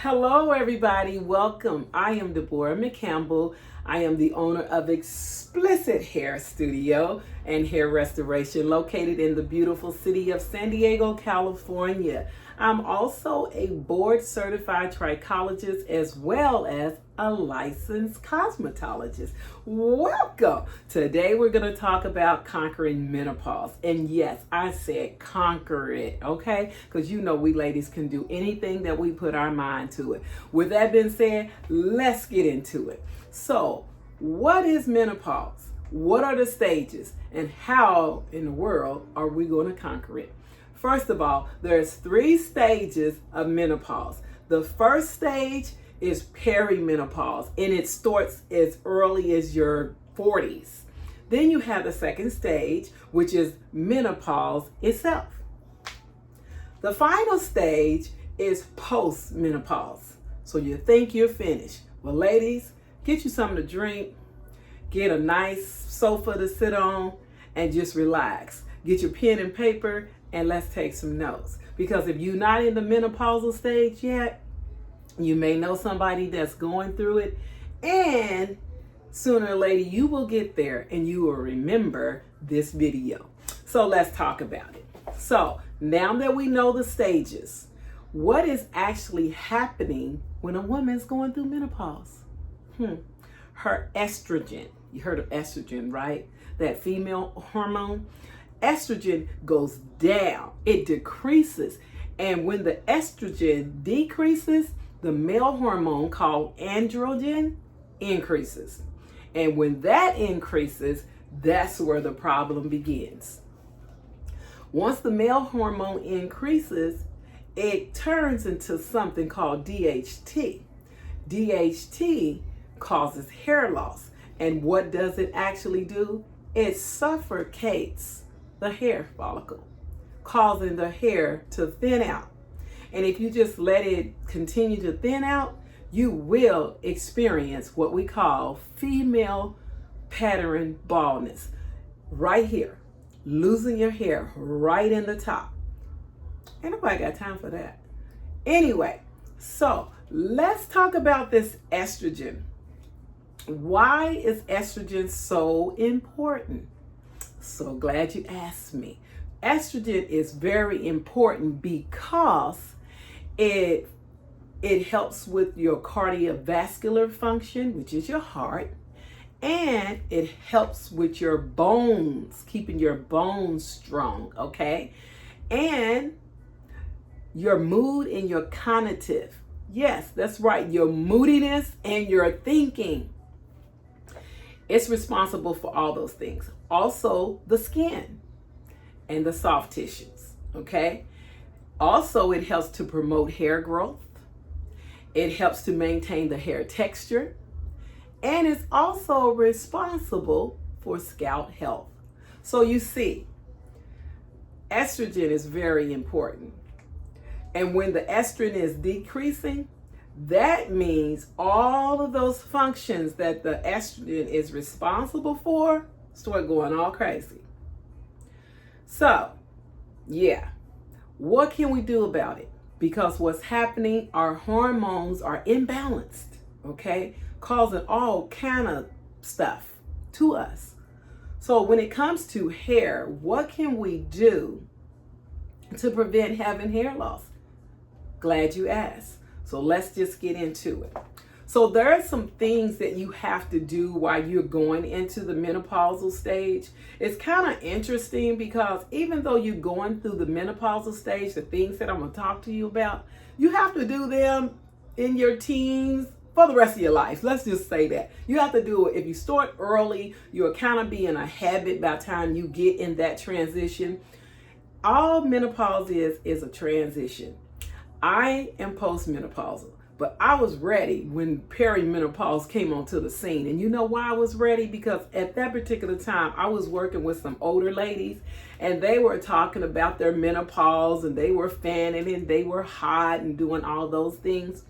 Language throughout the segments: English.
Hello, everybody. Welcome. I am DeBorah. I am the owner of Xplicit Hair Studio and Hair Restoration located in the beautiful city of San Diego, California. I'm also a board certified trichologist as well as a licensed cosmetologist. Welcome. Today we're going to talk about conquering menopause. And yes, I said conquer it, okay? Because you know we ladies can do anything that we put our mind to it. With that being said, let's get into it. So, what is menopause? What are the stages? And how in the world are we going to conquer it? First of all, there's 3 stages of menopause. The first stage is perimenopause, and it starts as early as your 40s. Then you have the second stage, which is menopause itself. The final stage is post-menopause. So you think you're finished. Well, ladies, get you something to drink, get a nice sofa to sit on, and just relax. Get your pen and paper, and let's take some notes. Because if you're not in the menopausal stage yet, you may know somebody that's going through it, and sooner or later you will get there and you will remember this video. So let's talk about it. So now that we know the stages, what is actually happening when a woman's going through menopause? Her estrogen, you heard of estrogen, right? That female hormone. Estrogen goes down, it decreases. And when the estrogen decreases, the male hormone called androgen increases. And when that increases, that's where the problem begins. Once the male hormone increases, it turns into something called DHT. DHT causes hair loss. And what does it actually do? It suffocates the hair follicle, causing the hair to thin out. And if you just let it continue to thin out, you will experience what we call female pattern baldness. Right here, losing your hair right in the top. Ain't nobody got time for that. Anyway, so let's talk about this estrogen. Why is estrogen so important? So glad you asked me. Estrogen is very important because it helps with your cardiovascular function, which is your heart, and it helps with your bones, keeping your bones strong, okay? And your mood and your cognitive. Yes, that's right, your moodiness and your thinking. It's responsible for all those things. Also, the skin and the soft tissues, okay? Also, it helps to promote hair growth. It helps to maintain the hair texture. And it's also responsible for scalp health. So you see, estrogen is very important. And when the estrogen is decreasing, that means all of those functions that the estrogen is responsible for start going all crazy. So, yeah, what can we do about it? Because what's happening, our hormones are imbalanced, okay? Causing all kind of stuff to us. So when it comes to hair, what can we do to prevent having hair loss? Glad you asked. So let's just get into it. So there are some things that you have to do while you're going into the menopausal stage. It's kind of interesting because even though you're going through the menopausal stage, the things that I'm going to talk to you about, you have to do them in your teens for the rest of your life. Let's just say that. You have to do it. If you start early, you'll kind of be in a habit by the time you get in that transition. All menopause is a transition. I am postmenopausal, but I was ready when perimenopause came onto the scene. And you know why I was ready? Because at that particular time, I was working with some older ladies, and they were talking about their menopause, and they were fanning, and they were hot and doing all those things.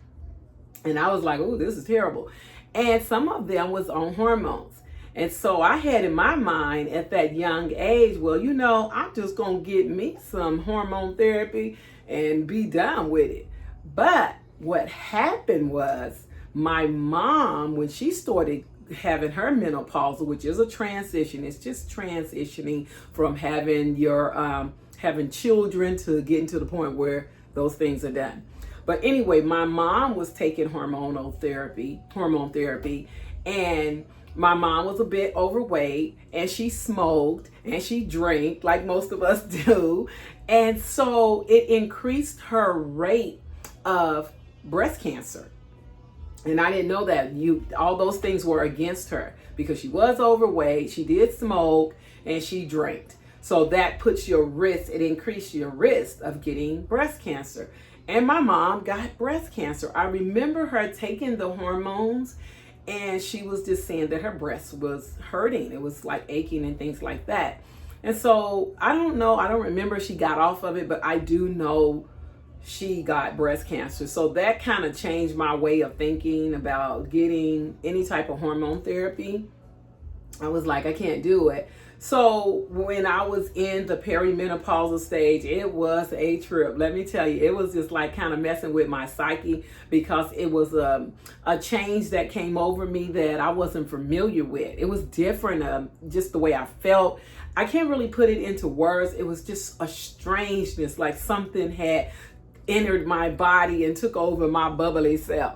And I was like, oh, this is terrible. And some of them was on hormones. And so I had in my mind at that young age, well, you know, I'm just going to get me some hormone therapy and be done with it. But what happened was my mom, when she started having her menopause, which is a transition, it's just transitioning from having your having children to getting to the point where those things are done. But anyway, my mom was taking hormone therapy, and my mom was a bit overweight, and she smoked and she drank like most of us do. And so it increased her rate of breast cancer. And I didn't know that. All those things were against her because she was overweight, she did smoke, and she drank. So that puts your risk, it increased your risk of getting breast cancer. And my mom got breast cancer. I remember her taking the hormones, and she was just saying that her breast was hurting. It was like aching and things like that. And so I don't know, I don't remember if she got off of it, but I do know she got breast cancer. So that kind of changed my way of thinking about getting any type of hormone therapy. I was like, I can't do it. So when I was in the perimenopausal stage, it was a trip. Let me tell you, it was just like kind of messing with my psyche because it was a change that came over me that I wasn't familiar with. It was different, just the way I felt. I can't really put it into words. It was just a strangeness, like something had entered my body and took over my bubbly self.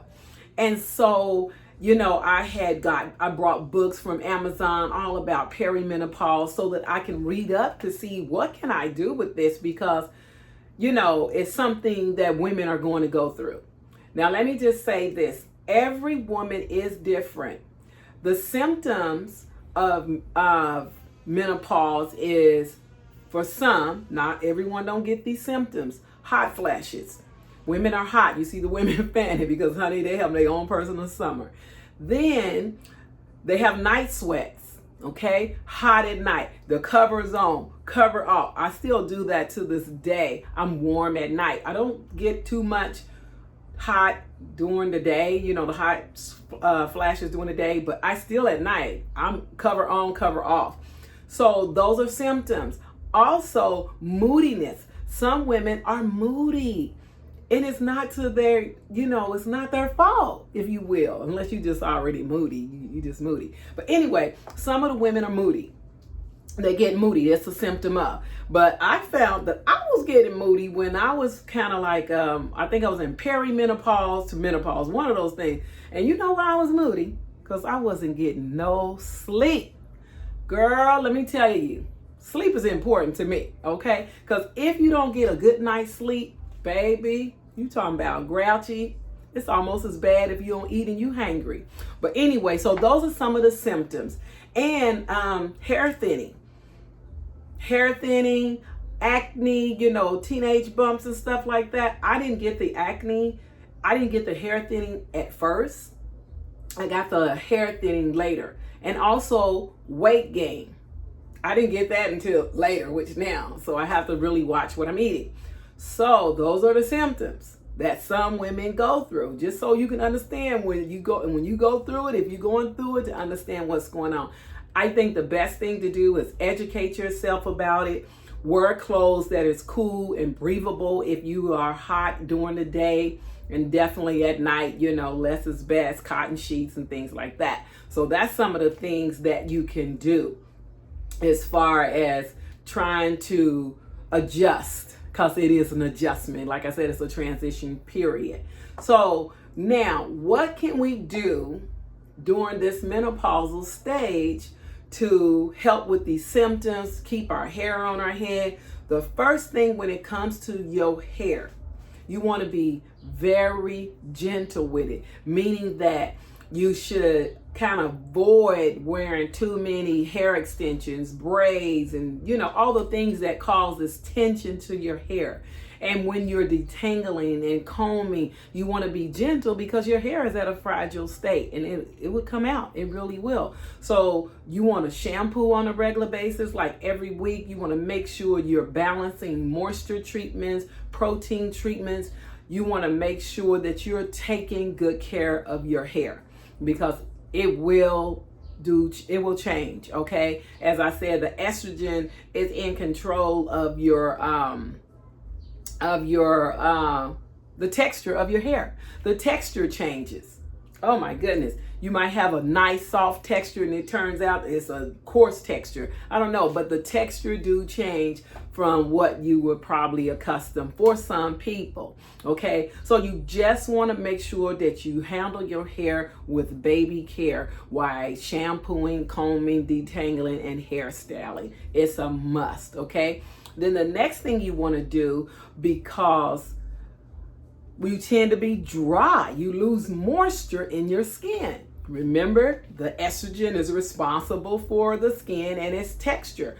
And so, you know, I brought books from Amazon all about perimenopause so that I can read up to see what can I do with this, because, you know, it's something that women are going to go through. Now, let me just say this. Every woman is different. The symptoms of menopause is, for some, not everyone don't get these symptoms, hot flashes. Women are hot. You see the women fanning because, honey, they have their own personal summer. Then they have night sweats, okay? Hot at night. The cover's on, cover off. I still do that to this day. I'm warm at night. I don't get too much hot during the day, you know, the hot flashes during the day, but I still at night, I'm cover on, cover off. So those are symptoms. Also, moodiness. Some women are moody. And it's not to their, you know, it's not their fault, if you will, unless you just already moody. You just moody. But anyway, some of the women are moody. They get moody. That's a symptom of. But I found that I was getting moody when I was kind of like, I think I was in perimenopause to menopause, one of those things. And you know why I was moody? Because I wasn't getting no sleep. Girl, let me tell you, sleep is important to me, okay? Because if you don't get a good night's sleep, baby, you talking about grouchy. It's almost as bad if you don't eat and you hangry. But anyway, so those are some of the symptoms. And hair thinning, acne, you know, teenage bumps and stuff like that. I didn't get the acne. I didn't get the hair thinning at first. I got the hair thinning later. And also weight gain. I didn't get that until later, which now, so I have to really watch what I'm eating. So those are the symptoms that some women go through, just so you can understand when you go through it, if you're going through it, to understand what's going on. I think the best thing to do is educate yourself about it. Wear clothes that is cool and breathable if you are hot during the day, and definitely at night, you know, less is best, cotton sheets and things like that. So that's some of the things that you can do as far as trying to adjust, because it is an adjustment. Like I said, it's a transition period. So now, what can we do during this menopausal stage to help with these symptoms, keep our hair on our head? The first thing, when it comes to your hair, you want to be very gentle with it, meaning that you should kind of avoid wearing too many hair extensions, braids, and, you know, all the things that causes tension to your hair. And when you're detangling and combing, you want to be gentle because your hair is at a fragile state, and it will come out. It really will. So you want to shampoo on a regular basis, like every week. You want to make sure you're balancing moisture treatments, protein treatments. You want to make sure that you're taking good care of your hair, because it will change, okay? As I said, the estrogen is in control of your the texture of your hair. The texture changes. Oh my goodness. You might have a nice soft texture and it turns out it's a coarse texture. I don't know, but the texture do change from what you were probably accustomed for some people. Okay, so you just want to make sure that you handle your hair with baby care while shampooing, combing, detangling, and hairstyling. It's a must. Okay, then the next thing you want to do, because you tend to be dry, you lose moisture in your skin. Remember, the estrogen is responsible for the skin and its texture.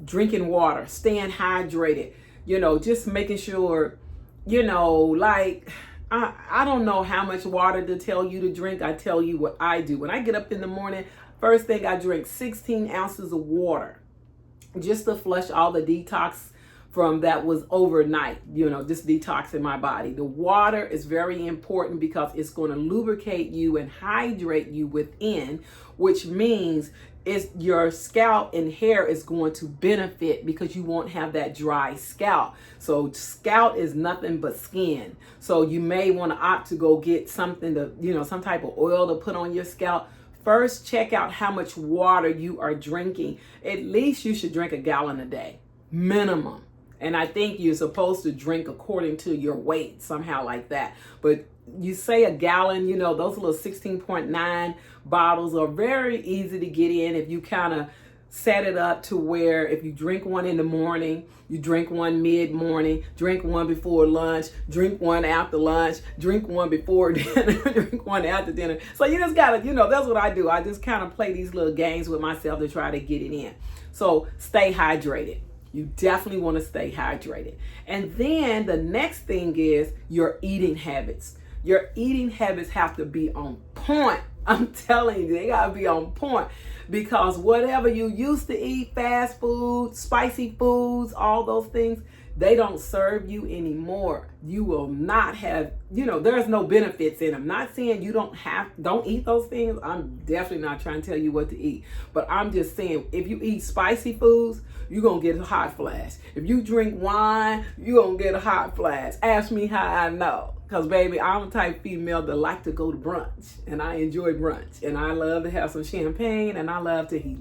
Drinking water, staying hydrated, just making sure, like, I don't know how much water to tell you to drink. I tell you what I do. When I get up in the morning, first thing I drink 16 ounces of water just to flush all the detox from that was overnight, just detoxing my body. The water is very important because it's going to lubricate you and hydrate you within, which means your scalp and hair is going to benefit because you won't have that dry scalp. So scalp is nothing but skin. So you may want to opt to go get something to, some type of oil to put on your scalp. First, check out how much water you are drinking. At least you should drink a gallon a day, minimum. And I think you're supposed to drink according to your weight, somehow like that. But you say a gallon, those little 16.9 bottles are very easy to get in if you kind of set it up to where if you drink one in the morning, you drink one mid-morning, drink one before lunch, drink one after lunch, drink one before dinner, drink one after dinner. So you just gotta, that's what I do. I just kind of play these little games with myself to try to get it in. So stay hydrated. You definitely want to stay hydrated. And then the next thing is your eating habits. Your eating habits have to be on point. I'm telling you, they gotta be on point, because whatever you used to eat, fast food, spicy foods, all those things, they don't serve you anymore. You will not have, there's no benefits in them. Not saying you don't eat those things. I'm definitely not trying to tell you what to eat. But I'm just saying, if you eat spicy foods, you're going to get a hot flash. If you drink wine, you're going to get a hot flash. Ask me how I know. Because, baby, I'm the type of female that like to go to brunch. And I enjoy brunch. And I love to have some champagne. And I love to eat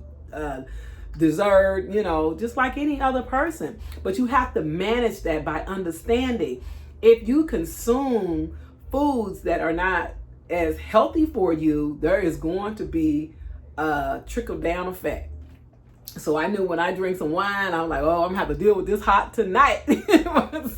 dessert, just like any other person. But you have to manage that by understanding if you consume foods that are not as healthy for you, there is going to be a trickle down effect. So I knew when I drink some wine, I'm like, oh, I'm gonna have to deal with this hot tonight.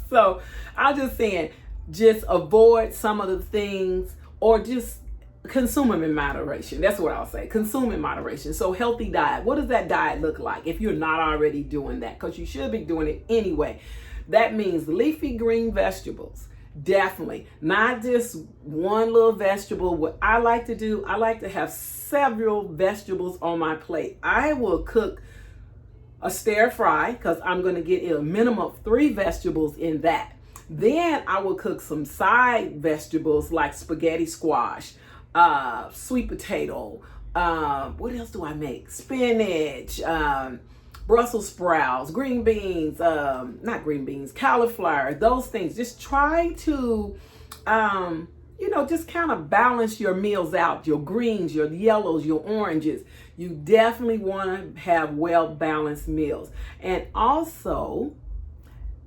So I'm just saying, just avoid some of the things, or just consume them in moderation. That's what I'll say. Consume in moderation. So healthy diet. What does that diet look like if you're not already doing that? Because you should be doing it anyway. That means leafy green vegetables. Definitely. Not just one little vegetable. What I like to do, I like to have several vegetables on my plate. I will cook a stir fry because I'm going to get a minimum of 3 vegetables in that. Then I will cook some side vegetables like spaghetti squash, sweet potato. What else do I make? Spinach, Brussels sprouts, green beans, not green beans, cauliflower, those things. Just try to, just kind of balance your meals out, your greens, your yellows, your oranges. You definitely want to have well-balanced meals. And also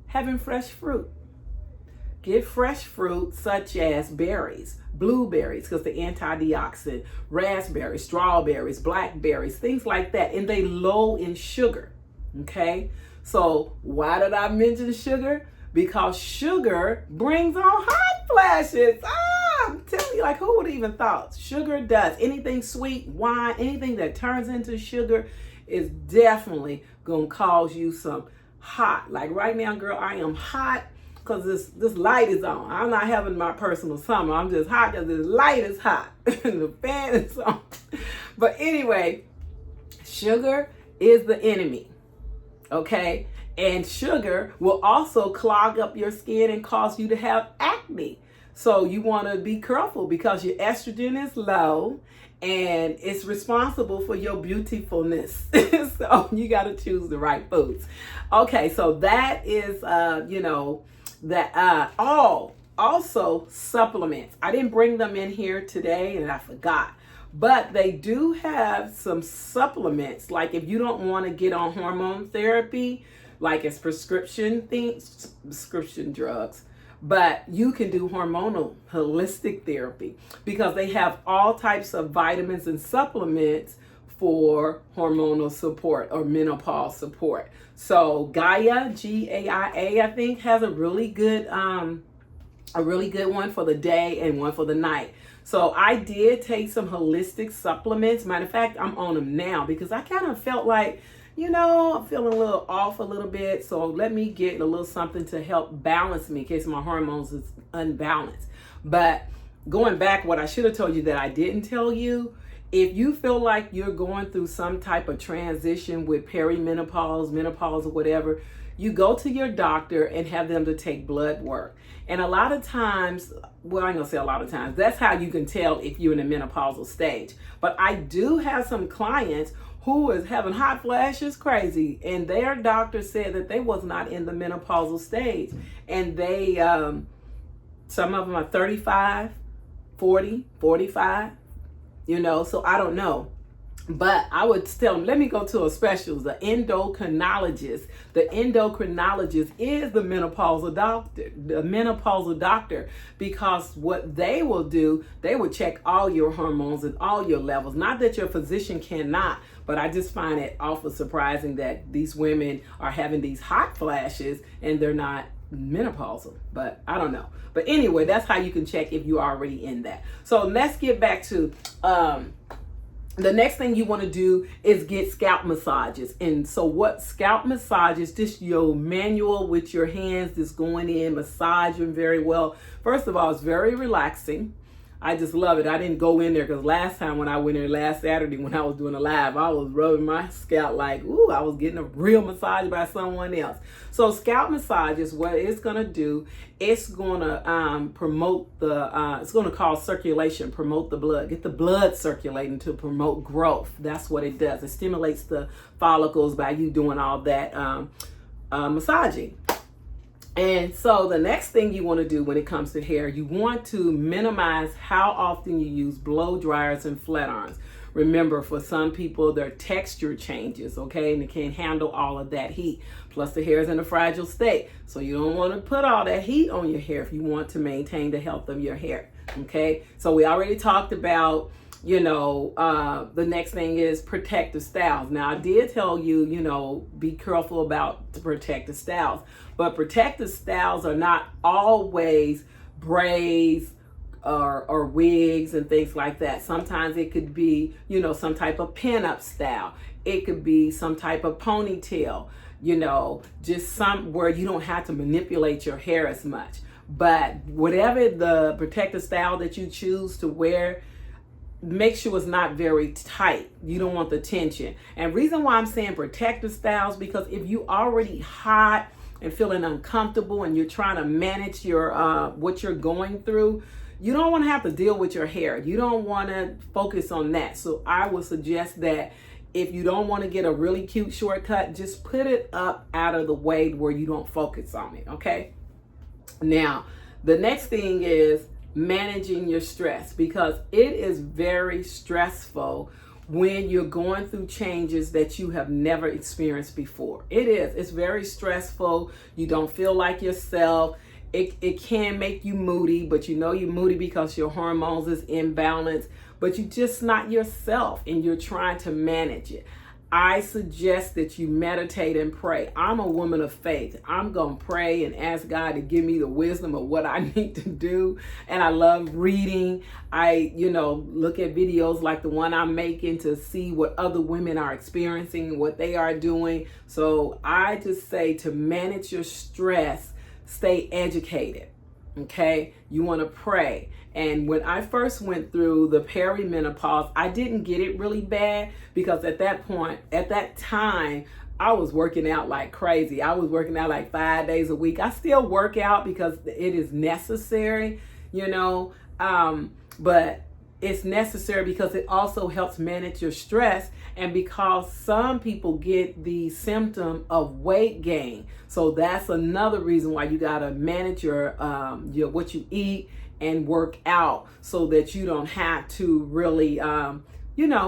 having fresh fruit. Get fresh fruit such as berries, blueberries, because the antioxidant, raspberries, strawberries, blackberries, things like that. And they low in sugar, okay? So why did I mention sugar? Because sugar brings on hot flashes. I'm telling you, like, who would have even thought? Sugar does. Anything sweet, wine, anything that turns into sugar is definitely going to cause you some hot. Like right now, girl, I am hot. Because this light is on. I'm not having my personal summer. I'm just hot because this light is hot. And the fan is on. But anyway, sugar is the enemy. Okay? And sugar will also clog up your skin and cause you to have acne. So you want to be careful because your estrogen is low and it's responsible for your beautifulness. So you got to choose the right foods. Okay, so that is, that also supplements. I didn't bring them in here today and I forgot. But they do have some supplements. Like if you don't want to get on hormone therapy, like it's prescription drugs, but you can do hormonal holistic therapy because they have all types of vitamins and supplements for hormonal support or menopause support. So Gaia, Gaia, I think, has a really good one for the day and one for the night. So I did take some holistic supplements. Matter of fact, I'm on them now because I kind of felt like, I'm feeling a little off a little bit. So let me get a little something to help balance me in case my hormones is unbalanced. But going back, what I should have told you that I didn't tell you, if you feel like you're going through some type of transition with perimenopause, menopause, or whatever, you go to your doctor and have them to take blood work. And a lot of times, well, I ain't gonna say a lot of times, that's how you can tell if you're in a menopausal stage. But I do have some clients who is having hot flashes crazy, and their doctor said that they was not in the menopausal stage. And they, some of them are 35, 40, 45, so I don't know. But I would tell them, let me go to a specialist, the endocrinologist. The endocrinologist is the menopausal doctor, because what they will do, they will check all your hormones and all your levels. Not that your physician cannot, but I just find it awful surprising that these women are having these hot flashes and they're not menopausal, but I don't know. But anyway, that's how you can check if you're already in that. So let's get back to, the next thing you want to do is get scalp massages. And so what scalp massages, just your manual with your hands just going in, massaging very well. First of all, it's very relaxing. I just love it. I didn't go in there because last time when I went in last Saturday when I was doing a live, I was rubbing my scalp like, ooh, I was getting a real massage by someone else. So scalp massages, what it's going to do, it's going to promote it's going to cause circulation, promote the blood, get the blood circulating to promote growth. That's what it does. It stimulates the follicles by you doing all that massaging. And so the next thing you want to do when it comes to hair, you want to minimize how often you use blow dryers and flat irons. Remember, for some people, their texture changes, okay? And they can't handle all of that heat. Plus, the hair is in a fragile state. So you don't want to put all that heat on your hair if you want to maintain the health of your hair, okay? So we already talked about, the next thing is protective styles. Now, I did tell you, be careful about the protective styles. But protective styles are not always braids or wigs and things like that. Sometimes it could be, some type of pin-up style. It could be some type of ponytail, just some where you don't have to manipulate your hair as much. But whatever the protective style that you choose to wear, make sure it's not very tight. You don't want the tension. And reason why I'm saying protective styles, because if you already hot and feeling uncomfortable and you're trying to manage your what you're going through, you don't want to have to deal with your hair. You don't want to focus on that. So I would suggest that if you don't want to get a really cute shortcut, just put it up out of the way where you don't focus on it, okay? Now, the next thing is managing your stress, because it is very stressful when you're going through changes that you have never experienced before. It's very stressful. You don't feel like yourself. It can make you moody, but you're moody because your hormones is imbalanced, but you're just not yourself and you're trying to manage it. I suggest that you meditate and pray. I'm a woman of faith. I'm going to pray and ask God to give me the wisdom of what I need to do. And I love reading. I, look at videos like the one I'm making to see what other women are experiencing, what they are doing. So I just say to manage your stress, stay educated. Okay, you want to pray. And when I first went through the perimenopause, I didn't get it really bad because at that time, I was working out like crazy. I was working out like 5 days a week. I still work out because it is necessary, but it's necessary because it also helps manage your stress, and because some people get the symptom of weight gain. So that's another reason why you gotta manage your what you eat and work out, so that you don't have to really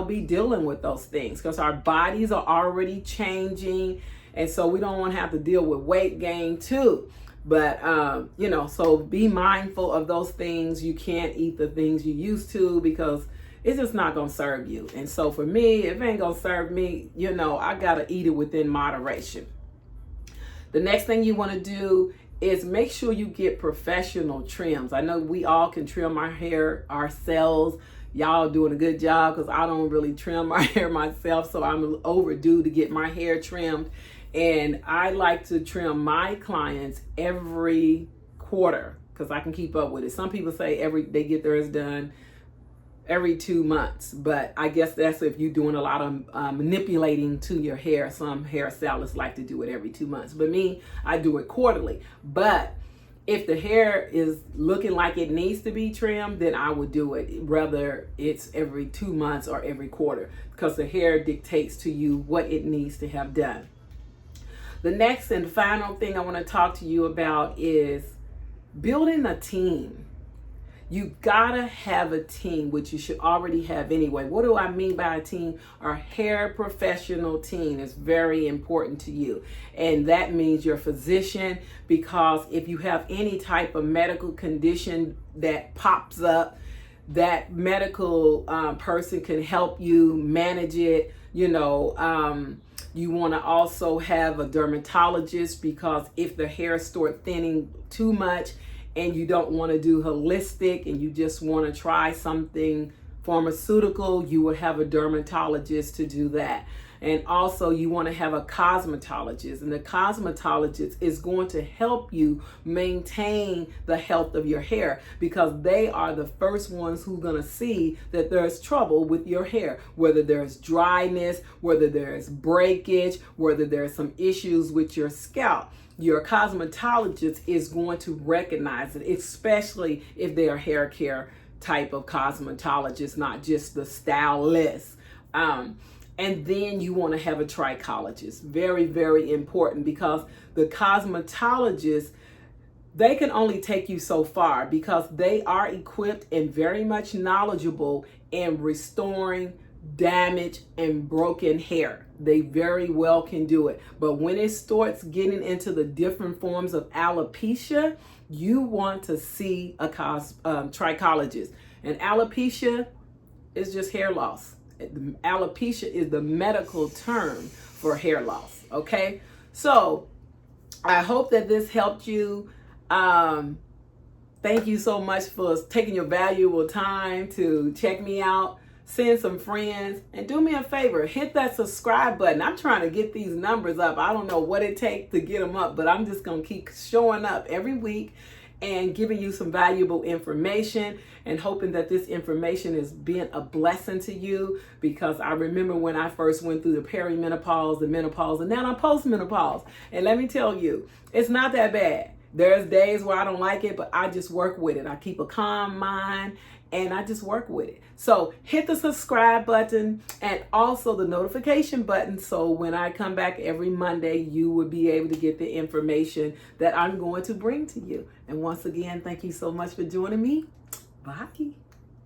be dealing with those things, because our bodies are already changing, and so we don't want to have to deal with weight gain too. But so be mindful of those things. You can't eat the things you used to, because it's just not gonna serve you. And so for me, if it ain't gonna serve me, I gotta eat it within moderation. The next thing you want to do is make sure you get professional trims. I know we all can trim our hair ourselves. Y'all doing a good job, because I don't really trim my hair myself, so I'm overdue to get my hair trimmed. And I like to trim my clients every quarter, because I can keep up with it. Some people say they get theirs done every 2 months, but I guess that's if you're doing a lot of manipulating to your hair. Some hairstylists like to do it every 2 months, but me, I do it quarterly. But if the hair is looking like it needs to be trimmed, then I would do it, whether it's every 2 months or every quarter, because the hair dictates to you what it needs to have done. The next and final thing I want to talk to you about is building a team. You gotta have a team, which you should already have anyway. What do I mean by a team? Our hair professional team is very important to you. And that means your physician, because if you have any type of medical condition that pops up, that medical person can help you manage it. You want to also have a dermatologist, because if the hair starts thinning too much and you don't want to do holistic and you just want to try something pharmaceutical, you would have a dermatologist to do that. And also you want to have a cosmetologist, and the cosmetologist is going to help you maintain the health of your hair, because they are the first ones who are going to see that there's trouble with your hair, whether there's dryness, whether there's breakage, whether there's some issues with your scalp. Your cosmetologist is going to recognize it, especially if they are hair care type of cosmetologist, not just the stylist. And then you want to have a trichologist. Very, very important, because the cosmetologist, they can only take you so far, because they are equipped and very much knowledgeable in restoring damaged and broken hair. They very well can do it. But when it starts getting into the different forms of alopecia, you want to see a trichologist. And alopecia is just hair loss. Alopecia is the medical term for hair loss. Okay, so I hope that this helped you. Thank you so much for taking your valuable time to check me out. Send some friends, and do me a favor, hit that subscribe button. I'm trying to get these numbers up. I don't know what it takes to get them up, but I'm just going to keep showing up every week and giving you some valuable information, and hoping that this information is being a blessing to you, because I remember when I first went through the perimenopause, the menopause, and now I'm postmenopause. And let me tell you, it's not that bad. There's days where I don't like it, but I just work with it. I keep a calm mind, and I just work with it. So hit the subscribe button and also the notification button, so when I come back every Monday, you will be able to get the information that I'm going to bring to you. And once again, thank you so much for joining me. Bye.